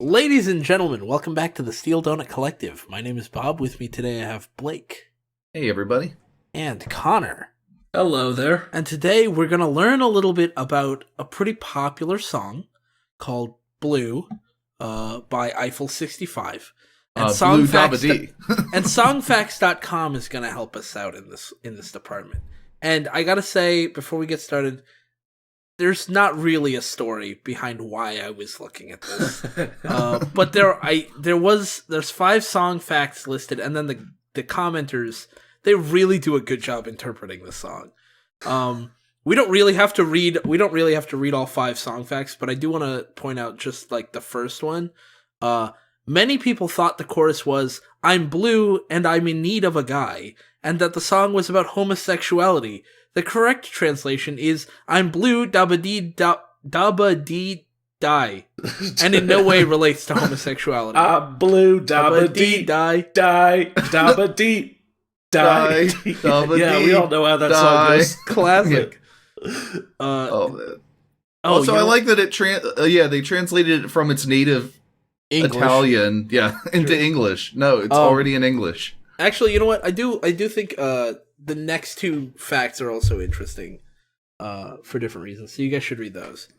Ladies and gentlemen, welcome back to the Steel Donut Collective. My name is Bob. With me today I have Blake. Hey, everybody. And Connor. Hello there. And today we're going to learn a little bit about a pretty popular song called Blue by Eiffel 65. And Blue Ba Dee. And songfacts.com is going to help us out in this department. And I got to say, before we get started, there's not really a story behind why I was looking at this, but there's 5 song facts listed, and then the commenters, they really do a good job interpreting the song. We don't really have to read all 5 song facts, but I do want to point out just like the first one. Many people thought the chorus was "I'm blue and I'm in need of a guy," and that the song was about homosexuality. The correct translation is "I'm blue, da ba dee die," and in no way relates to homosexuality. I'm blue, da ba dee die, da ba dee die. Yeah, we all know how that song goes. Classic. Man. Also, I like that they translated it from its native English. Italian, into English. No, it's already in English. Actually, you know what? I do think the next 2 facts are also interesting for different reasons. So you guys should read those.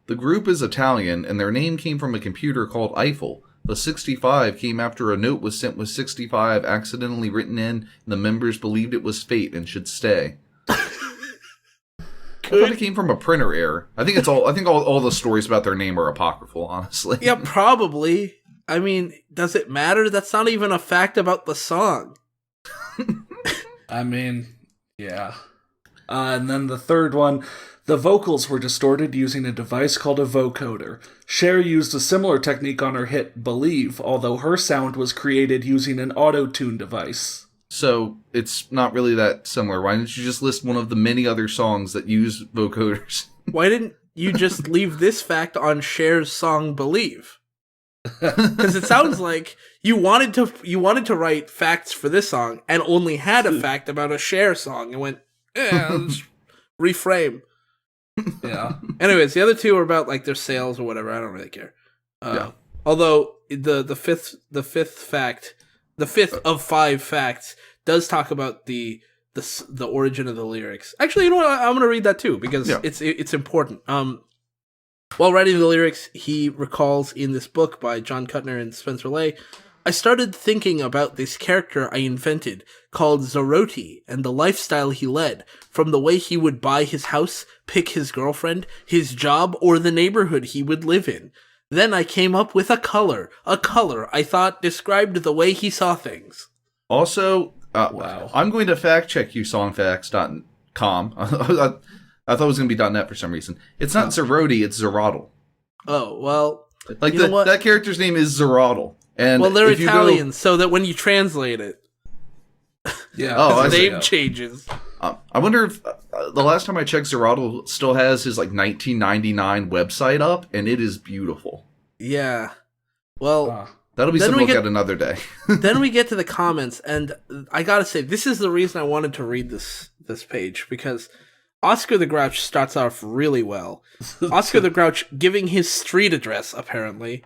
The group is Italian, and their name came from a computer called Eiffel. The 65 came after a note was sent with 65 accidentally written in, and the members believed it was fate and should stay. I thought it came from a printer error. I think all the stories about their name are apocryphal, honestly. Yeah, probably. I mean, does it matter? That's not even a fact about the song. I mean, yeah. And then the third one, the vocals were distorted using a device called a vocoder. Cher used a similar technique on her hit Believe, although her sound was created using an auto-tune device. So it's not really that similar. Why didn't you just list one of the many other songs that use vocoders? Why didn't you just leave this fact on Cher's song Believe? Because it sounds like you wanted to write facts for this song and only had a fact about a Cher song and went, let's reframe. Yeah. Anyways, the other 2 are about like their sales or whatever. I don't really care. Although the fifth fact, the 5th of 5 facts, does talk about the origin of the lyrics. Actually, you know what? I'm going to read that too because it's important. While writing the lyrics, he recalls in this book by John Kuttner and Spencer Lay, I started thinking about this character I invented called Zoroti and the lifestyle he led, from the way he would buy his house, pick his girlfriend, his job, or the neighborhood he would live in. Then I came up with a color I thought described the way he saw things. Also, wow. I'm going to fact check you, songfacts.com. I thought it was going to be .net for some reason. It's not Zoroti, it's Zorodle. Oh, well... Like, that character's name is Zorodle. And well, they're Italian, so that when you translate it... yeah, his name changes. I wonder if... the last time I checked, Zorodle still has his, 1999 website up, and it is beautiful. Yeah. Well... that'll be something to look at another day. Then we get to the comments, and I gotta say, this is the reason I wanted to read this page, because... Oscar the Grouch starts off really well. Oscar the Grouch giving his street address, apparently,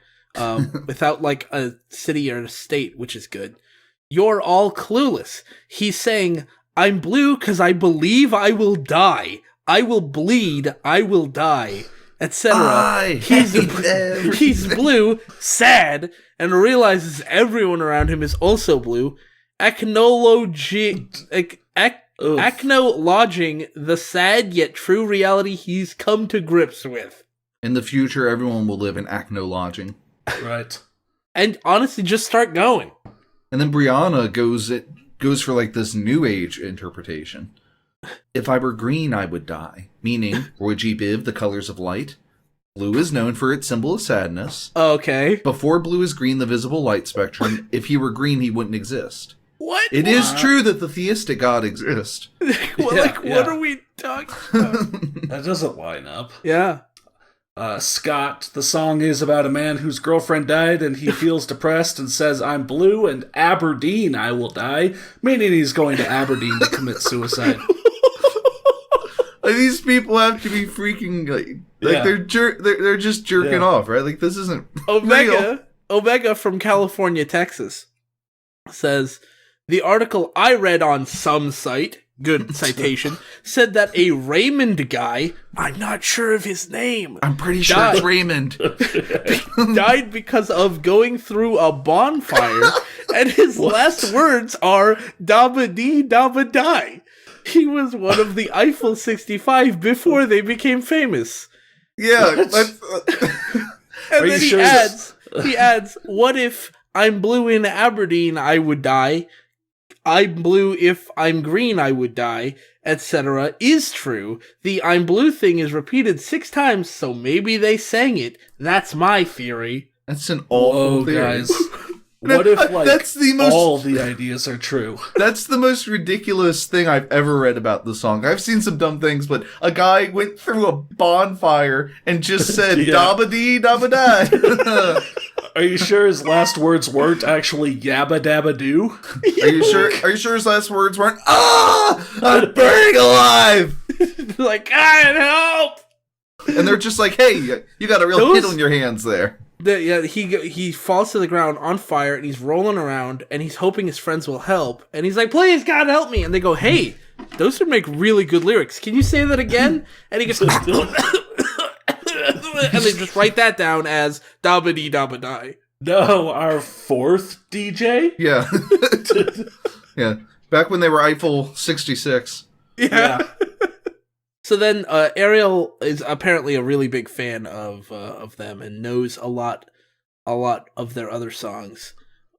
without like a city or a state, which is good. You're all clueless. He's saying, I'm blue because I believe I will die. I will bleed. I will die, etc. He's blue, sad, and realizes everyone around him is also blue. Acknowledging the sad yet true reality he's come to grips with. In the future, everyone will live in acnolodging. Right. And honestly, just start going. And then Brianna goes for like this new age interpretation. If I were green, I would die. Meaning, Roy G. Biv, the colors of light. Blue is known for its symbol of sadness. Okay. Before blue is green, the visible light spectrum. If he were green, he wouldn't exist. What? It is true that the theistic God exists. What are we talking about? That doesn't line up. Yeah. Scott, the song is about a man whose girlfriend died and he feels depressed and says, I'm blue and Aberdeen, I will die, meaning he's going to Aberdeen to commit suicide. Like, these people have to be freaking like they're just jerking off, right? Like, this isn't real. Omega from California, Texas says the article I read on some site, good citation, said that a Raymond guy, I'm not sure of his name, I'm pretty sure it's Raymond, died because of going through a bonfire, and his last words are "Da Ba Dee, Da Ba Die." He was one of the Eiffel 65 before they became famous. Yeah, and then he adds, what if I'm blue in Aberdeen, I would die. I'm blue if I'm green, I would die, etc. is true. The I'm blue thing is repeated 6 times, so maybe they sang it. That's my theory. That's an awful theory. Guys. What if, like, that's the most, all the ideas are true? That's the most ridiculous thing I've ever read about the song. I've seen some dumb things, but a guy went through a bonfire and just said, da-ba-dee, da-ba-die. Are you sure his last words weren't actually yabba dabba doo? Are you sure his last words weren't, I'm burning alive? Like, God, help! And they're just like, hey, you got a real hit on your hands there. He falls to the ground on fire, and he's rolling around, and he's hoping his friends will help. And he's like, please, God, help me. And they go, hey, those would make really good lyrics. Can you say that again? And he goes, and they just write that down as da-ba-dee, da-ba-die. No, our 4th DJ? Yeah. Yeah. Back when they were Eiffel 66. Yeah. So then, Ariel is apparently a really big fan of them and knows a lot of their other songs,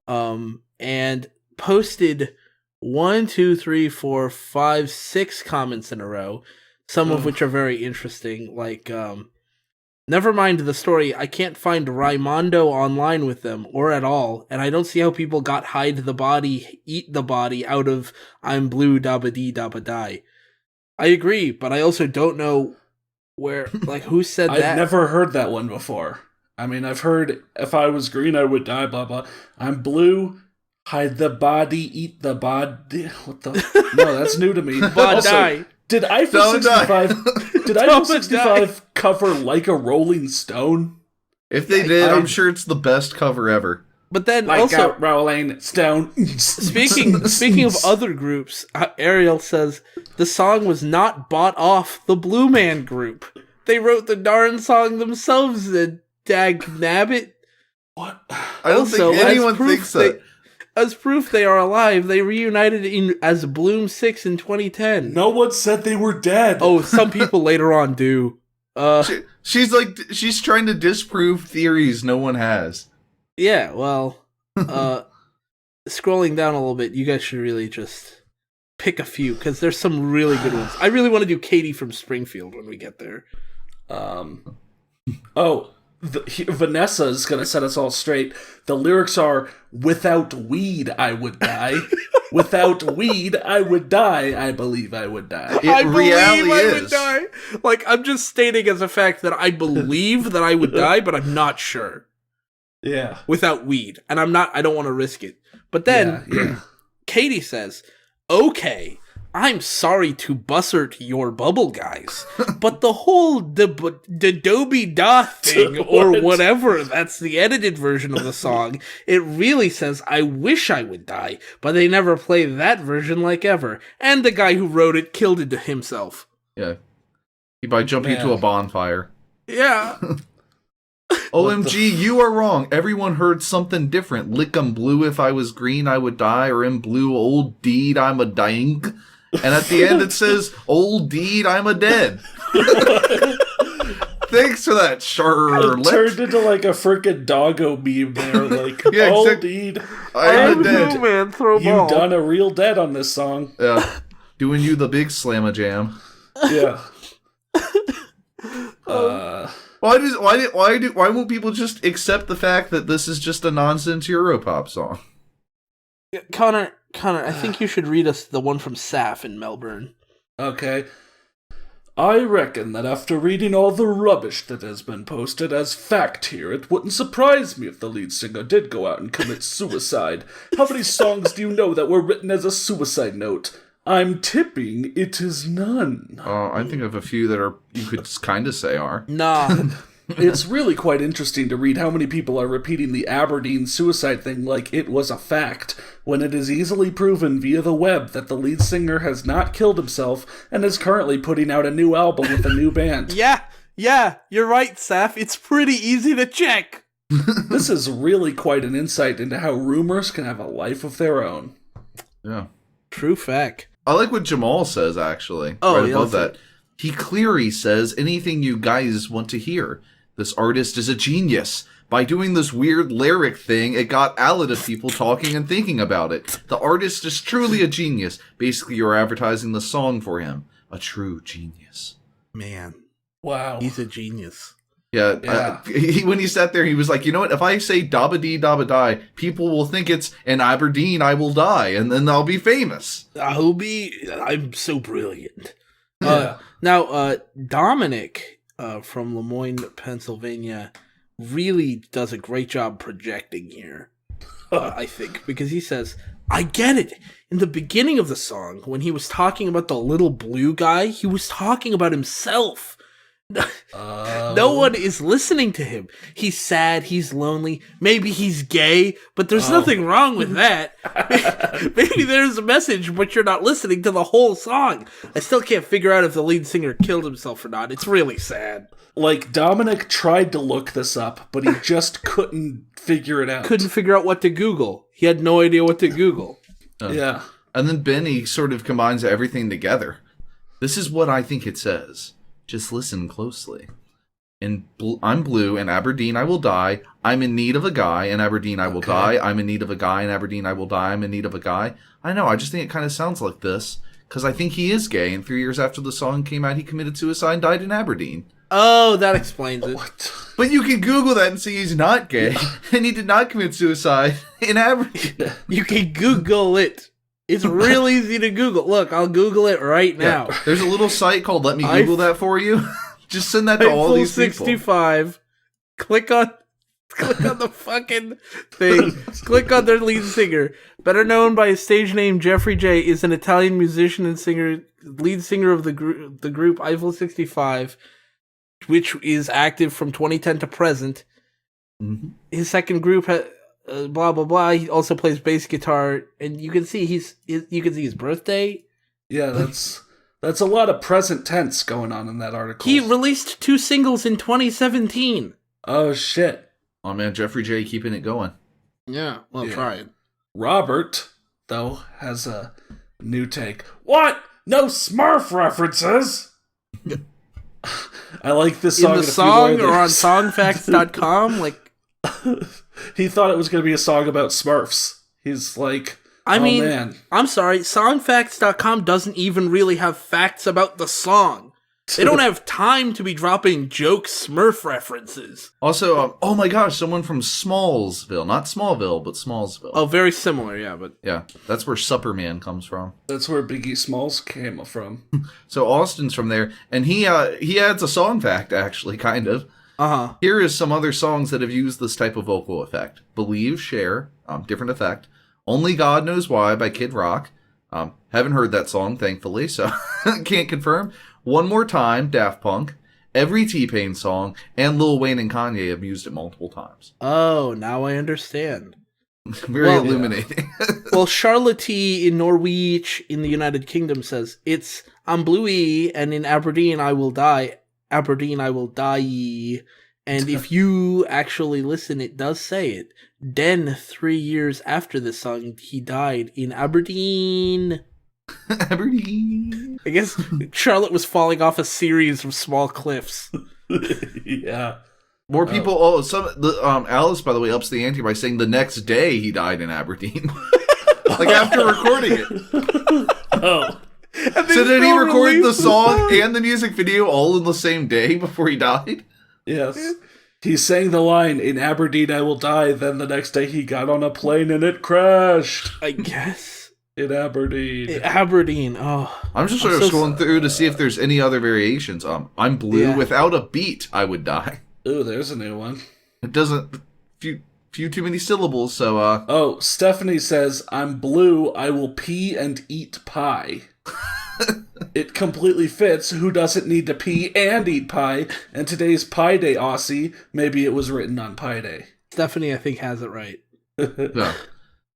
and posted 1, 2, 3, 4, 5, 6 comments in a row, some of which are very interesting. Like, never mind the story. I can't find Raimondo online with them or at all, and I don't see how people got hide the body, eat the body out of I'm blue, da-ba-dee, da-ba-die. I agree, but I also don't know where, like, who said that? I've never heard that one before. I mean, I've heard if I was green, I would die, blah, blah. I'm blue, hide the body, eat the body. What the? No, that's new to me. Also, did Eiffel 65 cover Like a Rolling Stone? If they did, I'm sure it's the best cover ever. But then like also, a Rolling Stone. speaking of other groups, Ariel says the song was not bought off the Blue Man Group. They wrote the darn song themselves. The dag nabbit. What? I don't think anyone thinks that. As proof they are alive, they reunited as Bloom 6 in 2010. No one said they were dead. Oh, some people later on do. She's trying to disprove theories no one has. Yeah, well, scrolling down a little bit, you guys should really just pick a few, because there's some really good ones. I really want to do Katie from Springfield when we get there. Vanessa is going to set us all straight. The lyrics are, without weed, I would die. Without weed, I would die. I believe I would die. I believe I would die. Like, I'm just stating as a fact that I believe that I would die, but I'm not sure. Yeah. Without weed. And I don't want to risk it. But then, Katie says, okay, I'm sorry to bussert your bubble guys, but the whole Dobie Da thing, or whatever, that's the edited version of the song, it really says, I wish I would die, but they never play that version like ever. And the guy who wrote it killed it himself. Yeah. By jumping into a bonfire. Yeah. OMG, you are wrong. Everyone heard something different. Lick 'em blue, if I was green, I would die, or in blue, old deed, I'm a dying. And at the end it says, old deed, I'm a dead. Thanks for that, Charlotte. It turned into like a frickin' doggo meme there, like, yeah, old deed, I'm a dead. Man, throw you ball. done a real dead on this song. Yeah. Doing you the big slam-a-jam. Yeah. Why won't people just accept the fact that this is just a nonsense Europop song? Connor, I think you should read us the one from Saf in Melbourne. Okay. I reckon that after reading all the rubbish that has been posted as fact here, it wouldn't surprise me if the lead singer did go out and commit suicide. How many songs do you know that were written as a suicide note? I'm tipping it is none. I think of a few that you could kind of say are. Nah. It's really quite interesting to read how many people are repeating the Aberdeen suicide thing like it was a fact, when it is easily proven via the web that the lead singer has not killed himself and is currently putting out a new album with a new band. Yeah, you're right, Saf. It's pretty easy to check. This is really quite an insight into how rumors can have a life of their own. Yeah. True fact. I like what Jamal says, actually. Oh, right yeah, above let's that. He clearly says anything you guys want to hear. This artist is a genius. By doing this weird lyric thing, it got a lot of people talking and thinking about it. The artist is truly a genius. Basically, you're advertising the song for him. A true genius. Man. Wow. He's a genius. Yeah. When he sat there, he was like, you know what? If I say Ba Dee, die, people will think it's in Aberdeen, I will die, and then I'll be famous. I'm so brilliant. Yeah. Now, Dominic from Lemoyne, Pennsylvania, really does a great job projecting here, I think, because he says, I get it. In the beginning of the song, when he was talking about the little blue guy, he was talking about himself. No one is listening to him. He's sad, he's lonely, maybe he's gay, but there's nothing wrong with that. Maybe there's a message, but you're not listening to the whole song. I still can't figure out if the lead singer killed himself or not. It's really sad. Like, Dominic tried to look this up, but he just couldn't figure it out. Couldn't figure out what to Google. He had no idea what to Google. Yeah. And then Benny sort of combines everything together. This is what I think it says. Just listen closely. I'm blue, in Aberdeen I will die. I'm in need of a guy, in Aberdeen I will die. I'm in need of a guy, in Aberdeen I will die. I'm in need of a guy. I know, I just think it kind of sounds like this. Because I think he is gay, and 3 years after the song came out, he committed suicide and died in Aberdeen. Oh, that explains it. What? But you can Google that and see he's not gay, and he did not commit suicide in Aberdeen. You can Google it. It's real easy to Google. Look, I'll Google it right now. Yeah. There's a little site called Let Me Google That For You. Just send that to all these people. 65. Click on the fucking thing. Click on their lead singer. Better known by his stage name Jeffrey J, is an Italian musician and singer, lead singer of the group Eiffel 65, which is active from 2010 to present. Mm-hmm. His second group blah blah blah. He also plays bass guitar, and you can see his birthday. Yeah, that's a lot of present tense going on in that article. He released 2 singles in 2017. Oh shit! Oh man, Jeffrey J keeping it going. Yeah, well, Yeah. trying. Robert, though, has a new take. What? No Smurf references? I like this song. In the song or on songfacts.com, like. He thought it was going to be a song about Smurfs. He's like, man. I'm sorry, songfacts.com doesn't even really have facts about the song. They don't have time to be dropping joke Smurf references. Also, oh my gosh, someone from Smallsville. Not Smallville, but Smallsville. Oh, very similar, yeah, but... Yeah, that's where Supperman comes from. That's where Biggie Smalls came from. So Austin's from there, and he adds a song fact, actually, kind of. Uh-huh. Here is some other songs that have used this type of vocal effect. Believe, Share, different effect. Only God Knows Why by Kid Rock. Haven't heard that song, thankfully, so can't confirm. One More Time, Daft Punk. Every T-Pain song, and Lil Wayne and Kanye have used it multiple times. Oh, now I understand. Very illuminating. Well, Charlotte in Norwich in the United Kingdom says, it's I'm Bluey, and in Aberdeen I will die. Aberdeen I will die. And if you actually listen, it does say it. Then 3 years after this song, he died in Aberdeen. Aberdeen. I guess Charlotte was falling off a series of small cliffs. Yeah. More people. Alice, by the way, ups the ante by saying the next day he died in Aberdeen, like after recording it. Oh. So did he record the song and the music video all in the same day before he died? Yes. He sang the line, in Aberdeen I will die, then the next day he got on a plane and it crashed. I guess. In Aberdeen. Aberdeen, oh. I'm just sort of scrolling through to see if there's any other variations. I'm blue, without a beat, I would die. Ooh, there's a new one. It doesn't... Few too many syllables, so... Oh, Stephanie says, I'm blue, I will pee and eat pie. It completely fits. Who doesn't need to pee and eat pie? And today's Pie Day, Aussie. Maybe it was written on Pie Day. Stephanie, I think, has it right. Yeah.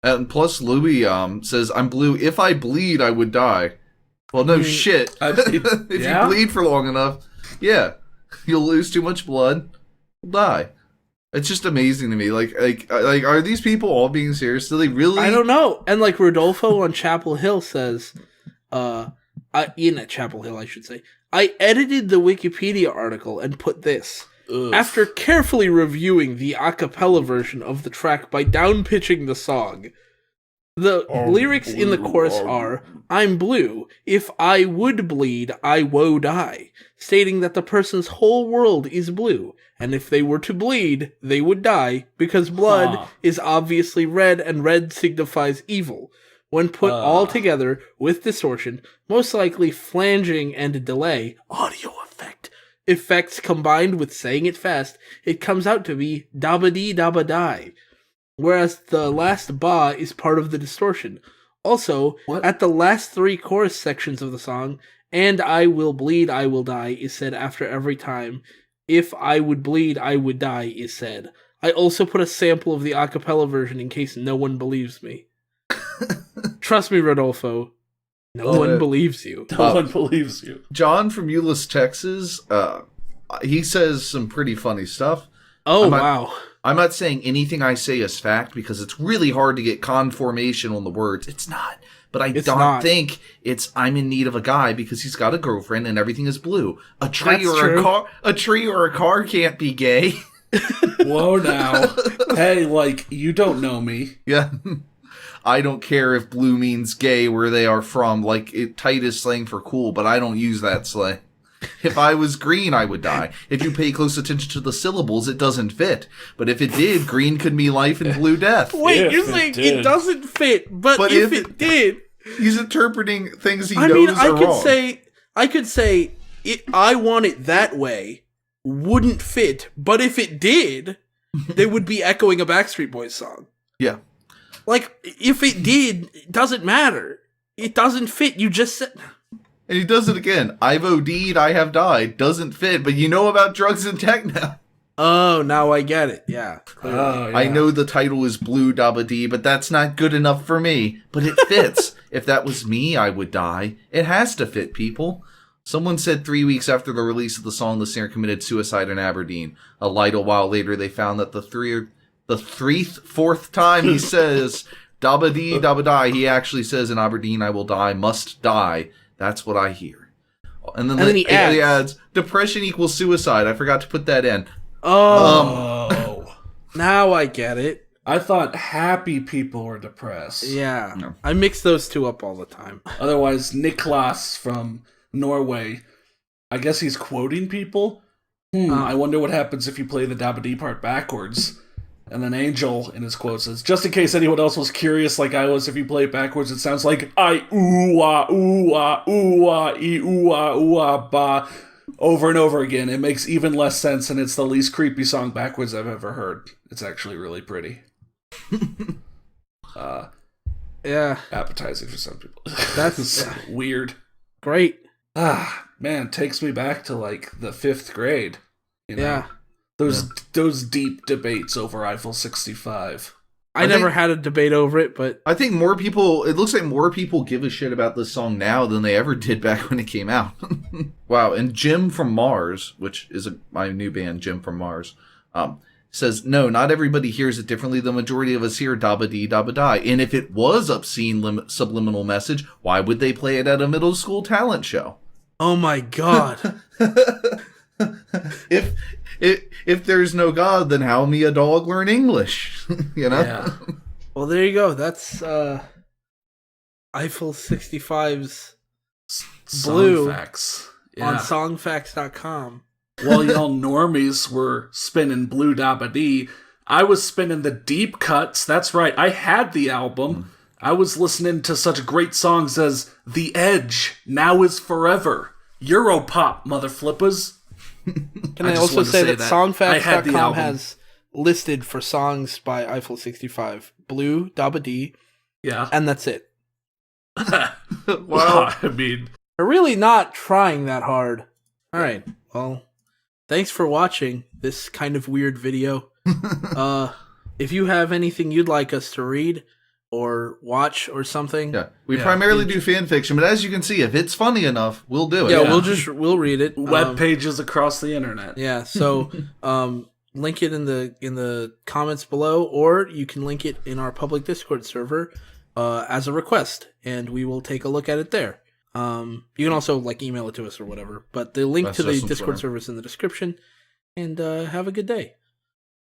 And plus, Louis says, I'm blue. If I bleed, I would die. Well, no shit. If you bleed for long enough, yeah, you'll lose too much blood, you'll die. It's just amazing to me. Like, are these people all being serious? Do they really? I don't know. And like Rodolfo on Chapel Hill says, Ian at Chapel Hill, I should say, I edited the Wikipedia article and put this. Ugh. After carefully reviewing the a cappella version of the track by downpitching the song, the lyrics in the chorus are, I'm blue, if I would bleed, I woe die, stating that the person's whole world is blue, and if they were to bleed, they would die, because blood is obviously red, and red signifies evil. When put all together, with distortion, most likely flanging and delay, audio effects combined with saying it fast, it comes out to be Ba Dee Ba Die. Whereas the last ba is part of the distortion. Also, at the last 3 chorus sections of the song, and I will bleed, I will die is said after every time. If I would bleed, I would die is said. I also put a sample of the a cappella version in case no one believes me. Trust me, Rodolfo. No one believes you. No one believes you. John from Euless, Texas, he says some pretty funny stuff. Oh, wow. I'm not saying anything I say is fact because it's really hard to get confirmation on the words. It's not. But I don't think it's I'm in need of a guy because he's got a girlfriend and everything is blue. A tree or a car can't be gay. Whoa now. Hey, like, you don't know me. Yeah. I don't care if blue means gay where they are from. Like, tight is slang for cool, but I don't use that slang. If I was green, I would die. If you pay close attention to the syllables, it doesn't fit. But if it did, green could mean life and blue death. Wait, you're saying it doesn't fit, but if it did... He's interpreting things he knows are wrong. I could say, I want it that way, wouldn't fit, but if it did, they would be echoing a Backstreet Boys song. Yeah. Like, if it did, it doesn't matter. It doesn't fit, you just said... And he does it again. I've OD'd, I have died. Doesn't fit, but you know about drugs and techno. Oh, now I get it. Yeah. Yeah. I know the title is Blue Ba Dee, but that's not good enough for me. But it fits. If that was me, I would die. It has to fit, people. Someone said 3 weeks after the release of the song, the singer committed suicide in Aberdeen. A little while later, they found that the fourth time he says, Ba Dee Ba Die, he actually says in Aberdeen, I will die, must die. That's what I hear. And then he adds, depression equals suicide. I forgot to put that in. Oh. Now I get it. I thought happy people were depressed. Yeah. No. I mix those two up all the time. Otherwise, Niklas from Norway, I guess he's quoting people. I wonder what happens if you play the Ba Dee part backwards. And then Angel, in his quote, says, just in case anyone else was curious like I was, if you play it backwards, it sounds like I ooh-ah, ooh-ah, ooh-ah, ee-ooh-ah, ooh-ah, ba, over and over again. It makes even less sense, and it's the least creepy song backwards I've ever heard. It's actually really pretty. Yeah. Appetizing for some people. That's weird. Great. Man, takes me back to, like, the 5th grade. You know? Yeah. Those deep debates over Eiffel 65. I never had a debate over it, but... I think it looks like more people give a shit about this song now than they ever did back when it came out. Wow, and Jim from Mars, which is my new band, Jim from Mars, says, no, not everybody hears it differently. The majority of us hear Ba Dee Ba Die. And if it was obscene subliminal message, why would they play it at a middle school talent show? Oh my god. If there's no God, then how me a dog learn English? You know? Yeah. Well, there you go. That's Eiffel 65's Blue Songfacts. On songfacts.com. While y'all normies were spinning Blue Ba Dee, I was spinning the deep cuts. That's right. I had the album. I was listening to such great songs as The Edge, Now Is Forever, Europop, mother flippers. Can I also say that songfacts.com has listed for songs by Eiffel 65 Blue, Ba Dee, yeah, and that's it. Wow. I mean, We're really not trying that hard. All right. Well, thanks for watching this kind of weird video. If you have anything you'd like us to read or watch or something, we primarily do fan fiction, but as you can see, if it's funny enough, we'll do it. we'll read it. Web pages across the internet. Yeah. So, link it in the comments below, or you can link it in our public Discord server as a request, and we will take a look at it there. You can also email it to us or whatever, but the link to the Discord server is in the description. And have a good day.